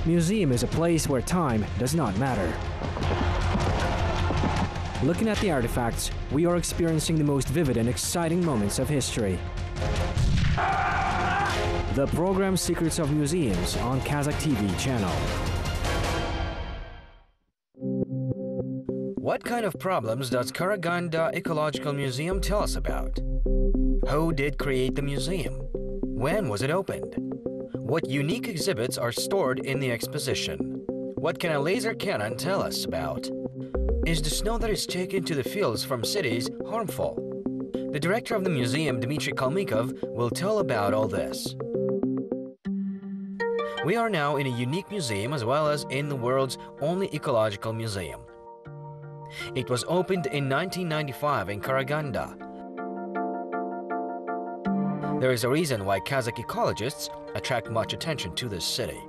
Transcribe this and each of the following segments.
Museum is a place where time does not matter. Looking at the artifacts, we are experiencing the most vivid and exciting moments of history. The program Secrets of Museums on Kazakh TV channel. What kind of problems does Karaganda Ecological Museum tell us about? Who did create the museum? When was it opened? What unique exhibits are stored in the exposition? What can a laser cannon tell us about? Is the snow that is taken to the fields from cities harmful? The director of the museum, Dmitry Kalmykov, will tell about all this. We are now in a unique museum as well as in the world's only ecological museum. It was opened in 1995 in Karaganda. There is a reason why Kazakh ecologists attract much attention to this city.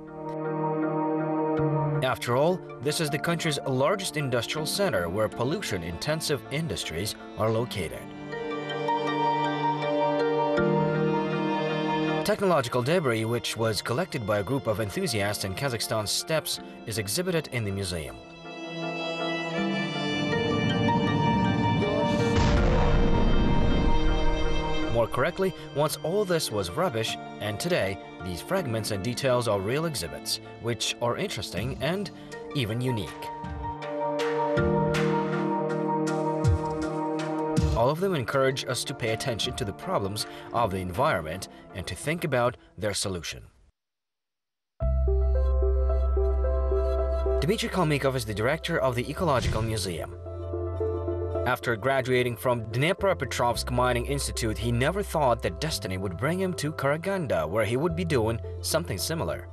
After all, this is the country's largest industrial center where pollution-intensive industries are located. Technological debris, which was collected by a group of enthusiasts in Kazakhstan's steppes, is exhibited in the museum. More correctly, once all this was rubbish, and today these fragments and details are real exhibits, which are interesting and even unique. All of them encourage us to pay attention to the problems of the environment and to think about their solution. Dmitry Kalmykov is the director of the Ecological Museum. After graduating from Dnepropetrovsk Mining Institute, he never thought that destiny would bring him to Karaganda, where he would be doing something similar.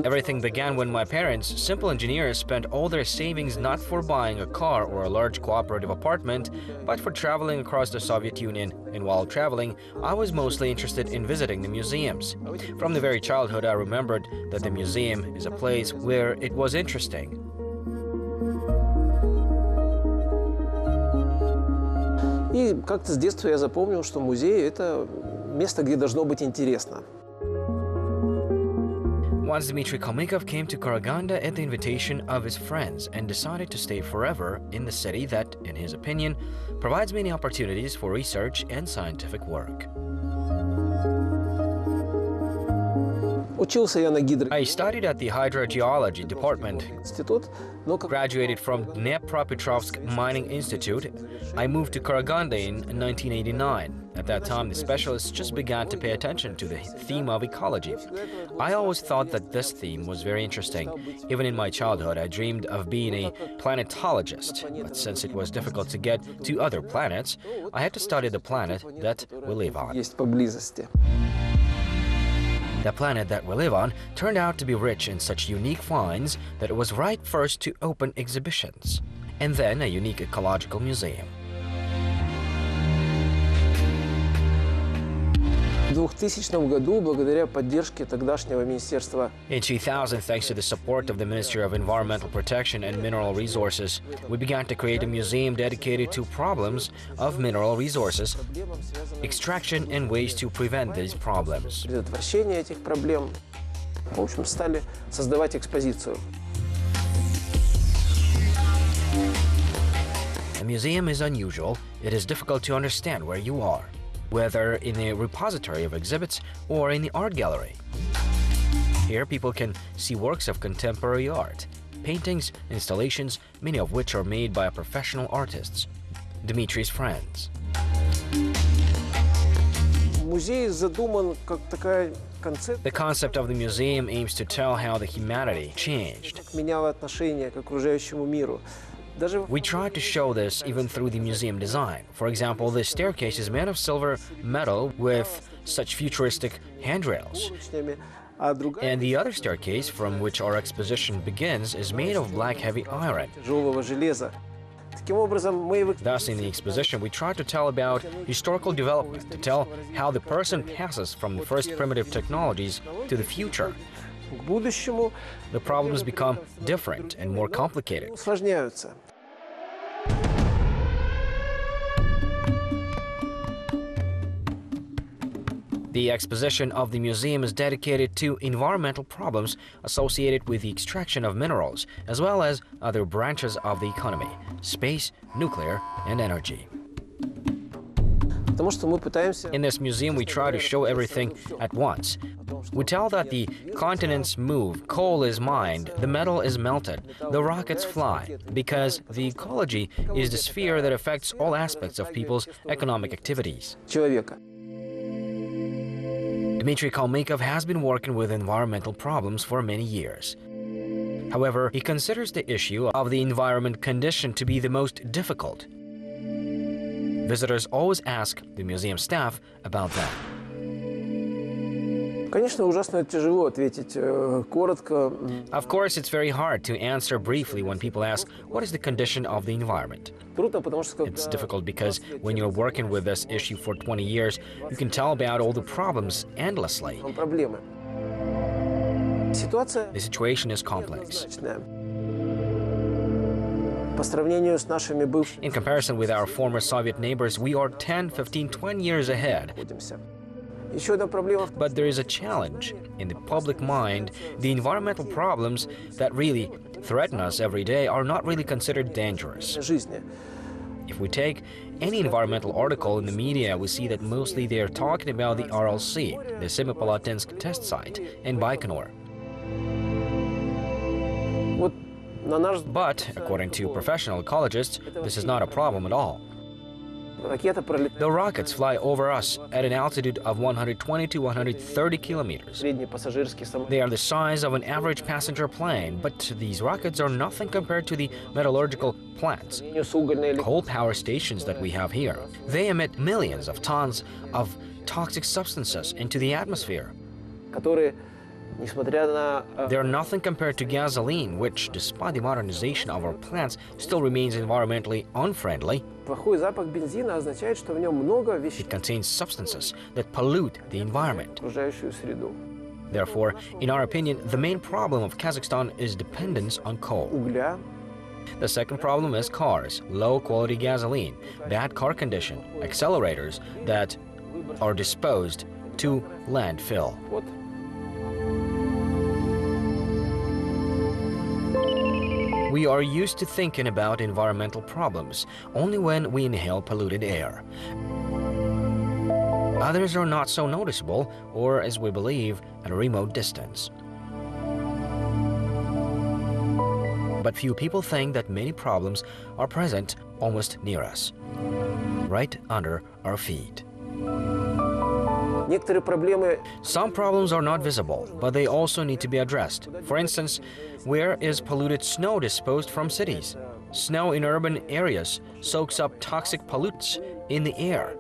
Everything began when my parents, simple engineers, spent all their savings not for buying a car or a large cooperative apartment, but for traveling across the Soviet Union. And while traveling, I was mostly interested in visiting the museums. From the very childhood, I remembered that the museum is a place where it was interesting. И как-то с детства я запомнил, что музей – это место, где должно быть интересно. Once Dmitry Kalmykov came to Karaganda at the invitation of his friends and decided to stay forever in the city that, in his opinion, provides many opportunities for research and scientific work. I studied at the hydrogeology department, graduated from Dnepropetrovsk Mining Institute. I moved to Karaganda in 1989. At that time, the specialists just began to pay attention to the theme of ecology. I always thought that this theme was very interesting. Even in my childhood, I dreamed of being a planetologist, but since it was difficult to get to other planets, I had to study the planet that we live on. The planet that we live on turned out to be rich in such unique finds that it was right first to open exhibitions, and then a unique ecological museum. В 2000 году, благодаря поддержке тогдашнего министерства. In 2000, thanks to the support of the Ministry of Environmental Protection and Mineral Resources, we began to create a museum dedicated to problems of mineral resources, extraction and ways to prevent these problems. Предотвращение этих проблем. В общем, стали создавать экспозицию. A museum is unusual. It is difficult to understand where you are, whether in a repository of exhibits or in the art gallery. Here people can see works of contemporary art, paintings, installations, many of which are made by professional artists, Dmitry's friends. The concept of the museum aims to tell how the humanity changed. We try to show this even through the museum design. For example, this staircase is made of silver metal with such futuristic handrails. And the other staircase, from which our exposition begins, is made of black heavy iron. Thus, in the exposition, we try to tell about historical development, to tell how the person passes from the first primitive technologies to the future. The problems become different and more complicated. The exposition of the museum is dedicated to environmental problems associated with the extraction of minerals, as well as other branches of the economy: space, nuclear, and energy. In this museum, we try to show everything at once. We tell that the continents move, coal is mined, the metal is melted, the rockets fly, because the ecology is the sphere that affects all aspects of people's economic activities. Dmitry Kalmykov has been working with environmental problems for many years. However, he considers the issue of the environment condition to be the most difficult. Visitors always ask the museum staff about that. Of course, it's very hard to answer briefly when people ask, what is the condition of the environment? It's difficult because when you're working with this issue for 20 years, you can tell about all the problems endlessly. The situation is complex. In comparison with our former Soviet neighbors, we are 10, 15, 20 years ahead. But there is a challenge. In the public mind, the environmental problems that really threaten us every day are not really considered dangerous. If we take any environmental article in the media, we see that mostly they are talking about the Aral Sea, the Semipalatinsk test site, and Baikonur. But, according to professional ecologists, this is not a problem at all. The rockets fly over us at an altitude of 120 to 130 kilometers. They are the size of an average passenger plane, but these rockets are nothing compared to the metallurgical plants, coal power stations that we have here. They emit millions of tons of toxic substances into the atmosphere. They are nothing compared to gasoline, which, despite the modernization of our plants, still remains environmentally unfriendly. It contains substances that pollute the environment. Therefore, in our opinion, the main problem of Kazakhstan is dependence on coal. The second problem is cars, low-quality gasoline, bad car condition, accelerators that are disposed to landfill. We are used to thinking about environmental problems only when we inhale polluted air. Others are not so noticeable, or, as we believe, at a remote distance. But few people think that many problems are present almost near us, right under our feet. Some problems are not visible, but they also need to be addressed. For instance, where is polluted snow disposed from cities? Snow in urban areas soaks up toxic pollutants in the air.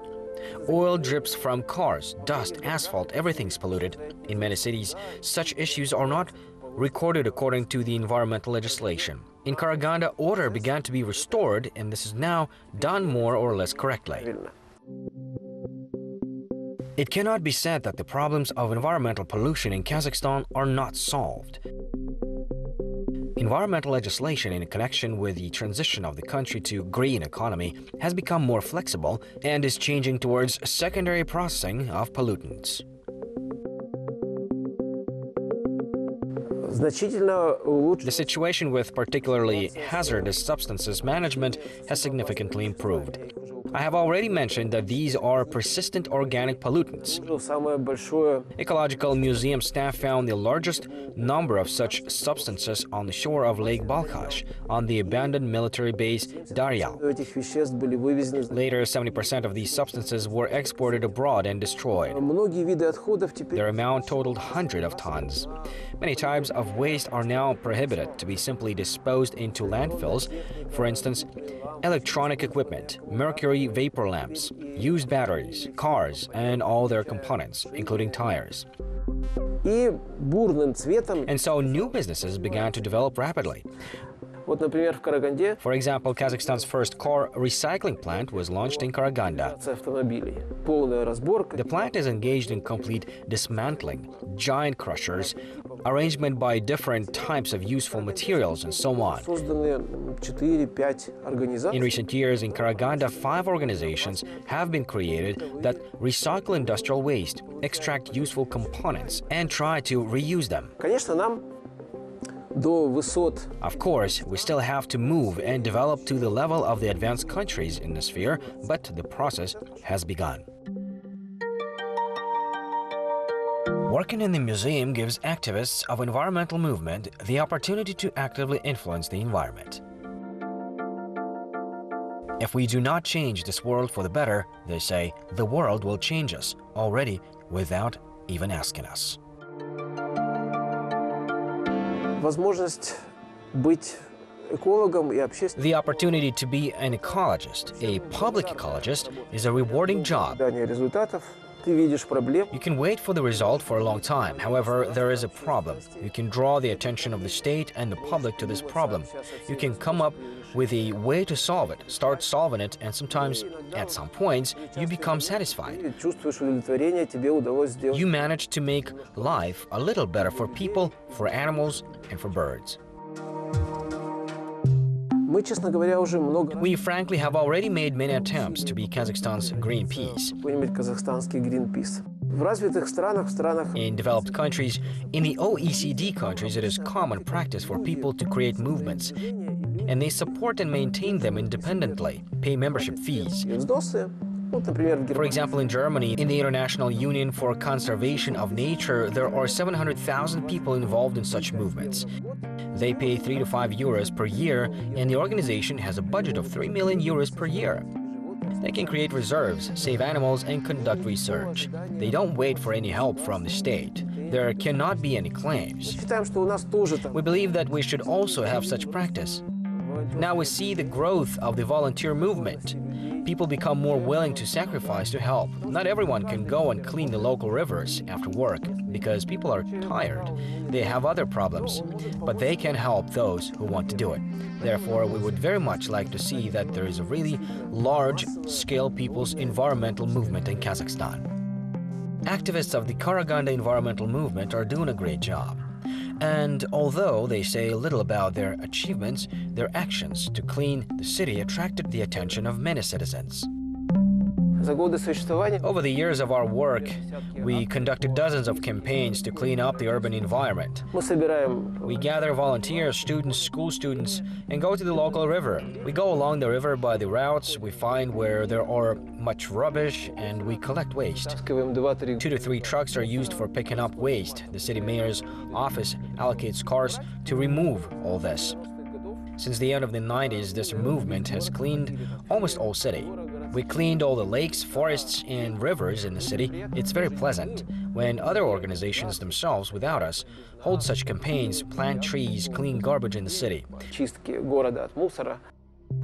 Oil drips from cars, dust, asphalt, everything's polluted. In many cities, such issues are not recorded according to the environmental legislation. In Karaganda, order began to be restored, and this is now done more or less correctly. It cannot be said that the problems of environmental pollution in Kazakhstan are not solved. Environmental legislation in connection with the transition of the country to green economy has become more flexible and is changing towards secondary processing of pollutants. The situation with particularly hazardous substances management has significantly improved. I have already mentioned that these are persistent organic pollutants. Ecological museum staff found the largest number of such substances on the shore of Lake Balkhash, on the abandoned military base Daryal. Later, 70% of these substances were exported abroad and destroyed. Their amount totaled hundreds of tons. Many types of waste are now prohibited to be simply disposed into landfills. For instance, electronic equipment, mercury vapor lamps, used batteries, cars, and all their components, including tires. And so new businesses began to develop rapidly. Вот, например, в Караганде For example, Kazakhstan's first car recycling plant was launched in Karaganda. автомобилей. Полная разборка. The plant is engaged in complete dismantling, giant crushers, arrangement by different types of useful materials, and so on. Созданы 4-5 In организаций. recent years, in Karaganda, 5 organizations have been created that recycle industrial waste, extract useful components, and try to reuse them. Конечно, нам до высот Of course, we still have to move and develop to the level of the advanced countries in the sphere, but the process has begun. Working in the museum gives activists of environmental movement the opportunity to actively influence the environment. If we do not change this world for the better, they say, the world will change us already without even asking us. возможность быть экологом и общественным. The opportunity to be an ecologist, a public ecologist, is a rewarding job. Ожидание результатов. Ты видишь проблем. You can wait for the result for a long time. However, there is a problem. You can draw the attention of the state and the public to this problem. You can come up with a way to solve it, start solving it, and sometimes, at some points, you become satisfied. Ты чувствуешь удовлетворение, тебе удалось сделать. You manage to make life a little better for people, for animals, and for birds. Мы, честно говоря, уже много. We frankly have already made many attempts to be Kazakhstan's Greenpeace. Какой-нибудь казахстанский Greenpeace. В развитых странах, In developed countries, in the OECD countries, it is common practice for people to create movements, and they support and maintain them independently, pay membership fees. и взносы. Вот, например, в For Германии. example, in Germany, in the International Union for Conservation of Nature, there are 700,000 people involved in such movements. They pay 3 to 5 euros per year, and the organization has a budget of 3 million euros per year. They can create reserves, save animals, and conduct research. They don't wait for any help from the state. There cannot be any claims. Считаем, что у нас тоже там. We believe that we should also have such practice. Now we see the growth of the volunteer movement. People become more willing to sacrifice to help. Not everyone can go and clean the local rivers after work because people are tired. They have other problems, but they can help those who want to do it. Therefore, we would very much like to see that there is a really large-scale people's environmental movement in Kazakhstan. Activists of the Karaganda environmental movement are doing a great job. And although they say little about their achievements, their actions to clean the city attracted the attention of many citizens. За годы существования Over the years of our work, we conducted dozens of campaigns to clean up the urban environment. мы собираем We gather volunteers, students, school students, and go to the local river. We go along the river by the routes we find where there are much rubbish, and we collect waste. таскиваем 2-3 2 to 3 trucks are used for picking up waste. The city mayor's office allocates cars to remove all this. Since the end of the 90s, this movement has cleaned almost all city. We cleaned all the lakes, forests, and rivers in the city. It's very pleasant when other organizations themselves, without us, hold such campaigns, plant trees, clean garbage in the city. чистки города от мусора.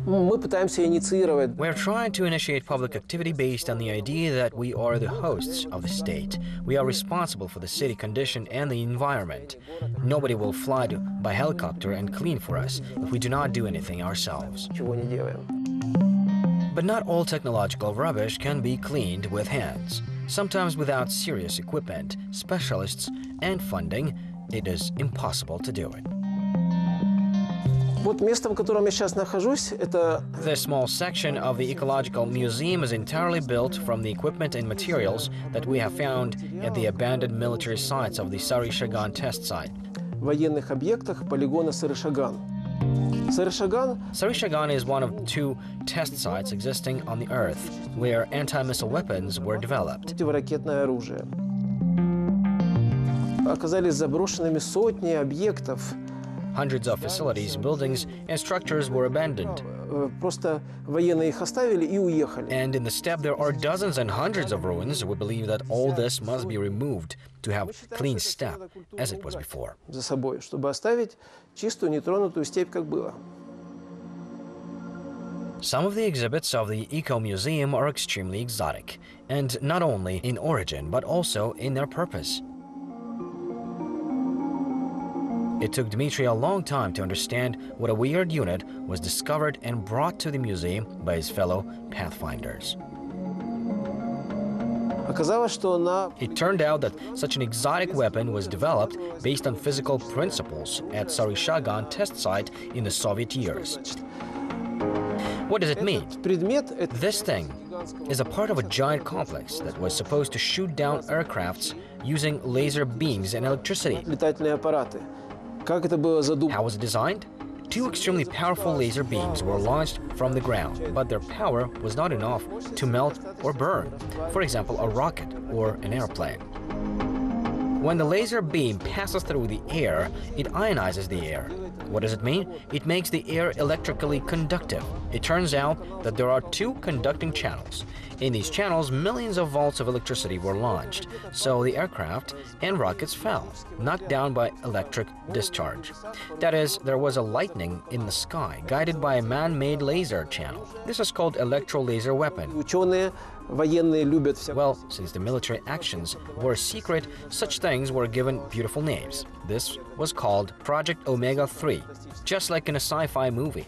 Мы пытаемся инициировать. We're trying to initiate public activity based on the idea that we are the hosts of the state. We are responsible for the city condition and the environment. Nobody will fly by helicopter and clean for us if we do not do anything ourselves. Чего не делаем. But not all technological rubbish can be cleaned with hands. Sometimes without serious equipment, specialists, and funding, it is impossible to do it. Вот место, в котором я сейчас нахожусь, это This small section of the Ecological Museum is entirely built from the equipment and materials that we have found at the abandoned military sites of the Sari-Shagan test site. в военных объектах полигона Сары-Шаган. Сары-Шаган Sari-Shagan is one of 2 test sites existing on the Earth where anti-missile weapons were developed. противоракетное оружие. Оказались заброшенными сотни объектов. Hundreds of facilities, buildings, and structures were abandoned. Просто военные их оставили и уехали. And in the steppe, there are dozens and hundreds of ruins. We believe that all this must be removed to have clean steppe, as it was before. За собой, чтобы оставить чистую, нетронутую степь, как было. Some of the exhibits of the Eco Museum are extremely exotic, and not only in origin, but also in their purpose. It took Dmitry a long time to understand what a weird unit was discovered and brought to the museum by his fellow pathfinders. It turned out that such an exotic weapon was developed based on physical principles at Saryshagan test site in the Soviet years. What does it mean? This thing is a part of a giant complex that was supposed to shoot down aircrafts using laser beams and electricity. How was it designed? Two extremely powerful laser beams were launched from the ground, but their power was not enough to melt or burn, for example, a rocket or an airplane. When the laser beam passes through the air, it ionizes the air. What does it mean? It makes the air electrically conductive. It turns out that there are two conducting channels. In these channels, millions of volts of electricity were launched, so the aircraft and rockets fell, knocked down by electric discharge. That is, there was a lightning in the sky, guided by a man-made laser channel. This is called electro-laser weapon. Well, since the military actions were secret, such things were given beautiful names. This was called Project Omega-3, just like in a sci-fi movie.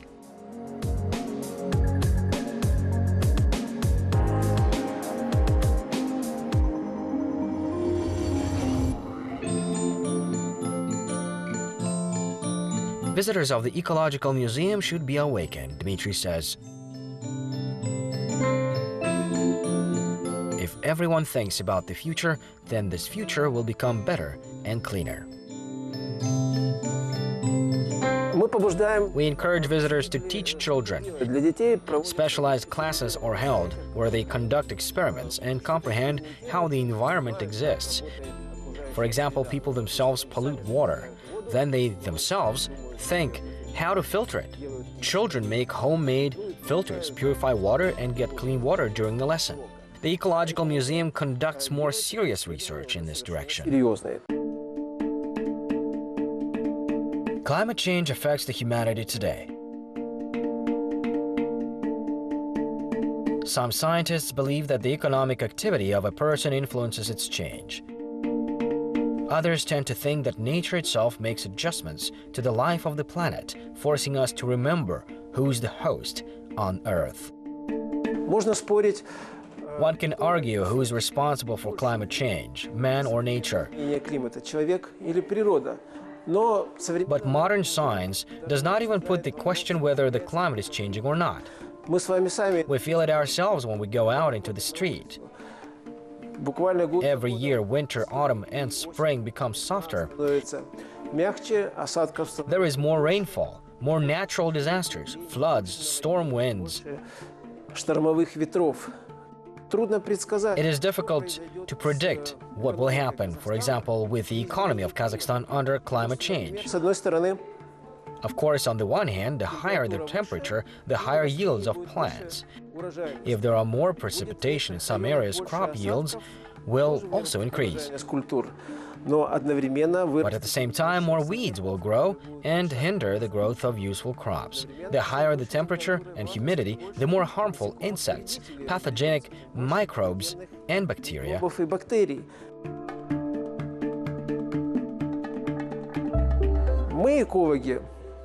Visitors of the Ecological Museum should be awakened, Dmitry says. If everyone thinks about the future, then this future will become better and cleaner. We encourage visitors to teach children. Specialized classes are held where they conduct experiments and comprehend how the environment exists. For example, people themselves pollute water. Then they themselves think how to filter it. Children make homemade filters, purify water, and get clean water during the lesson. The Ecological Museum conducts more serious research in this direction. Climate change affects the humanity today. Some scientists believe that the economic activity of a person influences its change. Others tend to think that nature itself makes adjustments to the life of the planet, forcing us to remember who's the host on Earth. One can argue who is responsible for climate change, man or nature. But modern science does not even put the question whether the climate is changing or not. We feel it ourselves when we go out into the street. Every year, winter, autumn, and spring become softer. There is more rainfall, more natural disasters, floods, storm winds. It is difficult to predict what will happen, for example, with the economy of Kazakhstan under climate change. Of course, on the one hand, the higher the temperature, the higher yields of plants. If there are more precipitation in some areas, crop yields will also increase. But at the same time, more weeds will grow and hinder the growth of useful crops. The higher the temperature and humidity, the more harmful insects, pathogenic microbes, and bacteria.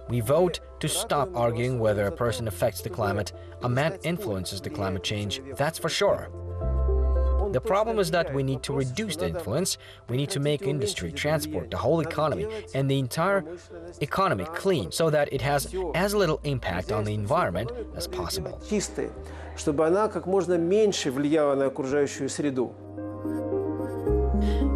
We vote to stop arguing whether a person affects the climate. A man influences the climate change, that's for sure. The problem is that we need to reduce the influence. We need to make industry, transport, the whole economy, and the entire economy clean so that it has as little impact on the environment as possible.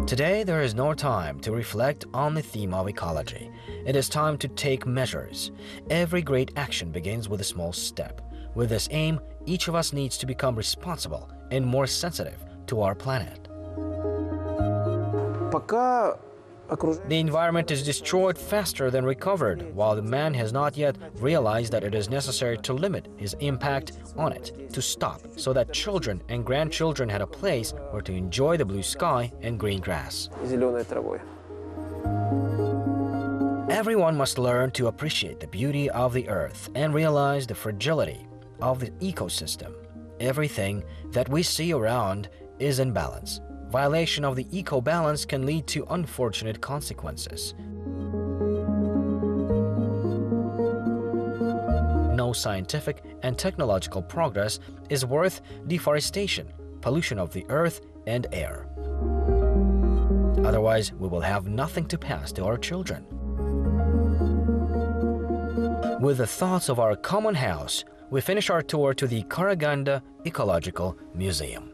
Today, there is no time to reflect on the theme of ecology. It is time to take measures. Every great action begins with a small step. With this aim, each of us needs to become responsible and more sensitive to our planet. The environment is destroyed faster than recovered, while the man has not yet realized that it is necessary to limit his impact on it, to stop, so that children and grandchildren had a place where to enjoy the blue sky and green grass. Everyone must learn to appreciate the beauty of the earth and realize the fragility of the ecosystem. Everything that we see around is in balance. Violation of the eco-balance can lead to unfortunate consequences. most scientific and technological progress is worth deforestation, pollution of the earth and air. Otherwise, we will have nothing to pass to our children. With the thoughts of our common house, we finish our tour to the Karaganda Ecological Museum.